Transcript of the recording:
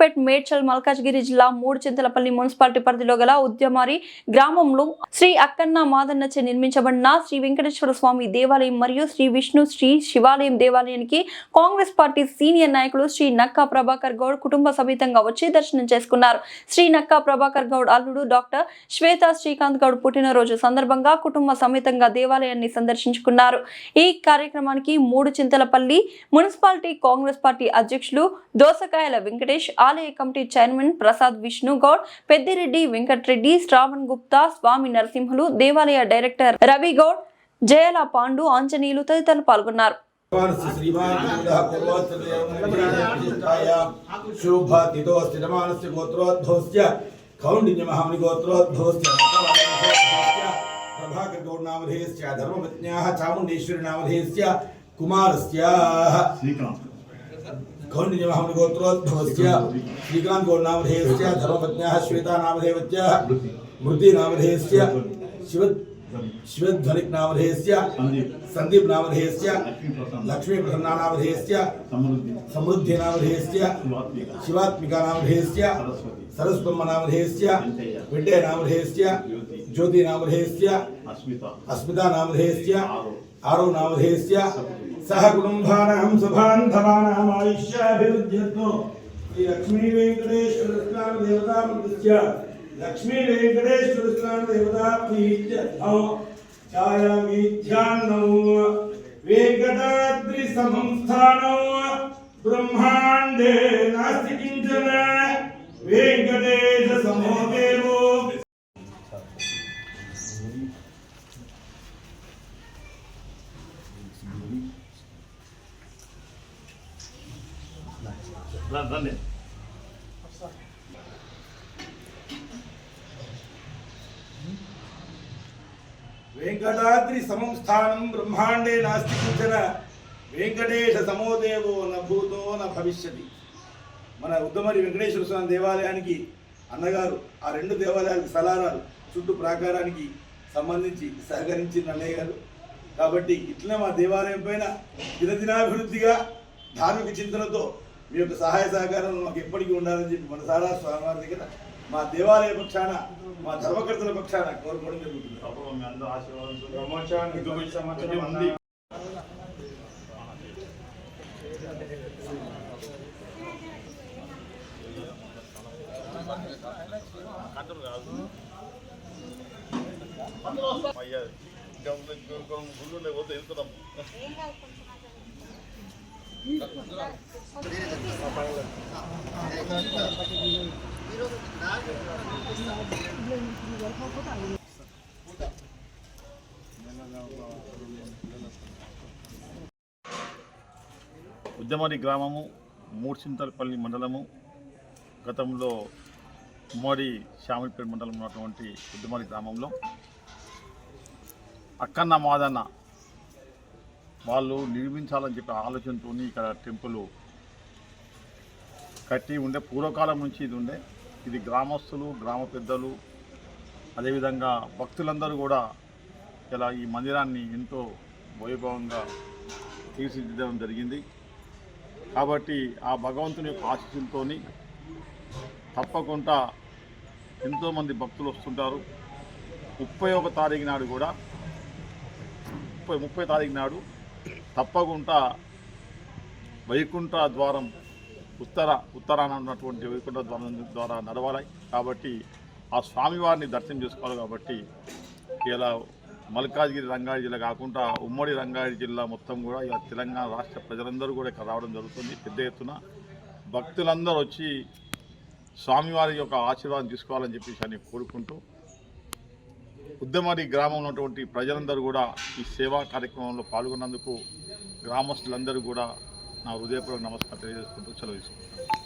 సూర్యాపేట్, మేడ్చల్, మల్కాజ్గిరి జిల్లా మూడుచింతలపల్లి మున్సిపాలిటీ పరిధిలో గల ఉద్యమారి గ్రామంలో శ్రీ అక్కన్న మాదన్నచే నిర్మించబడిన శ్రీ వెంకటేశ్వర స్వామి దేవాలయం మరియు శ్రీ విష్ణు శ్రీ శివాలయం దేవాలయానికి కాంగ్రెస్ పార్టీ సీనియర్ నాయకులు శ్రీ నక్కా ప్రభాకర్ గౌడ్ కుటుంబ సమేతంగా వచ్చి దర్శనం చేసుకున్నారు. శ్రీ నక్కా ప్రభాకర్ గౌడ్ అల్లుడు డాక్టర్ శ్వేతా శ్రీకాంత్ గౌడ్ పుట్టినరోజు సందర్భంగా కుటుంబ సమేతంగా దేవాలయాన్ని సందర్శించుకున్నారు. ఈ కార్యక్రమానికి మూడుచింతలపల్లి మున్సిపాలిటీ కాంగ్రెస్ పార్టీ అధ్యక్షులు దోసకాయల వెంకటేష్, ఆలయ కమిటీ చైర్మన్ ప్రసాద్ విష్ణు గౌడ్, పెద్దిరెడ్డి వెంకటరెడ్డి, శ్రావణ్ గుప్తా, స్వామి నరసింహులు, దేవాలయ డైరెక్టర్ రవి గౌడ్, జయల పాండు, ఆంజనేయులు తదితరులు పాల్గొన్నారు. ప్రభాకర్ గౌడ్ నామధేయస్య ధర్మపత్న్యాః చాముండేశ్వరి నామధేయస్య కుమారస్య కౌండిన్య మహాముని గోత్రోద్భవస్య శ్రీకాంత్ గౌడ్ నామధేయస్య ధర్మపత్న్యాః శ్వేతా నామధేయవత్యాః మృతి నామధేయస్య శివధ్వనిక్ నామధేయస్య సందీప్ నామధేయస్య లక్ష్మీ ప్రసన్నా నామధేయస్య సమృద్ధి నామధేయస్య శివాత్మికా నామధేయస్య సరస్వతమ్మ నామధేయస్య విడ్డే నామధేయస్య జ్యోతి నామధేయస్య అస్మితా నామధేయస్య ఆరో నామధేయస్య సహ కుటుంబానాం శుభాంధవానాం ఆయుష్యాభివృద్ధ్యర్థం శ్రీ లక్ష్మీ వెంకటేశ్వర స్నాన దేవతా మృత్య లక్ష్మీ వెంకటేశ్వర స్నాన దేవతా ప్రీత్యర్థం ఛాయామి ధ్యానం వెంకటాద్రి సమం స్థానం బ్రహ్మాండే నాస్తి కించన వెంకటేశ సమో దేవో. వెంకటాద్రి సమం స్థానం బ్రహ్మాండే నాస్తి కించన వెంకటేశ సమోదేవో న భూతో న భవిష్యతి. మన ఉద్దమరి వెంకటేశ్వర స్వామి దేవాలయానికి అన్నగారు ఆ రెండు దేవాలయాలకు స్థలాలు చుట్టూ ప్రాకారానికి సంబంధించి సహకరించిన అన్నయ్య గారు. కాబట్టి ఇట్లనే మా దేవాలయం పైన దినదినాభివృద్ధిగా ధార్మిక చింతనతో మీ యొక్క సహాయ సహకారం మాకు ఎప్పటికీ ఉండాలని చెప్పి మనసారా స్వామివారి దగ్గర మా దేవాలయ పక్షాన మా ధర్మకర్తల పక్షాన కోరుకోవడం జరుగుతుంది. గుళ్ళు పోతే వెళ్తున్నాం. ఉద్యమరి గ్రామము, మూడుచింతలపల్లి మండలము, గతంలో ఉమ్మడి శామిలిపేట మండలం ఉన్నటువంటి ఉద్యమరి గ్రామంలో అక్కన్న మాదన్న వాళ్ళు నిర్మించాలని చెప్పి ఆలోచనతో ఇక్కడ టెంపుల్ కట్టి ఉండే, పూర్వకాలం నుంచి ఇది ఉండే. ఇది గ్రామస్తులు, గ్రామ పెద్దలు, అదేవిధంగా భక్తులందరూ కూడా ఇలా ఈ మందిరాన్ని ఎంతో వైభవంగా తీర్చిదిద్దడం జరిగింది. కాబట్టి ఆ భగవంతుని యొక్క ఆశీస్సులతో తప్పకుండా ఎంతోమంది భక్తులు వస్తుంటారు. 31వ తారీఖు నాడు కూడా 30వ తారీఖు నాడు తప్పకుండా వైకుంఠ ద్వారం ఉత్తరాన ఉన్నటువంటి వైకుంఠ ద్వారం ద్వారా నడవాలి. కాబట్టి ఆ స్వామివారిని దర్శనం చేసుకోవాలి. కాబట్టి ఇలా మల్కాజ్గిరి, రంగారెడ్డి జిల్లా కాకుండా ఉమ్మడి రంగారెడ్డి జిల్లా మొత్తం కూడా ఇలా తెలంగాణ రాష్ట్ర ప్రజలందరూ కూడా ఇక్కడ రావడం జరుగుతుంది. పెద్ద ఎత్తున భక్తులందరూ వచ్చి స్వామివారి యొక్క ఆశీర్వాదం తీసుకోవాలని చెప్పేసి అని కోరుకుంటూ ఉద్దమరి గ్రామంలో ఉన్నటువంటి ప్రజలందరూ కూడా ఈ సేవా కార్యక్రమంలో పాల్గొన్నందుకు గ్రామస్తులందరూ కూడా నా హృదయపూర్వక నమస్కారం తెలియజేసుకుంటూ సెలవు తీసుకుంటాను.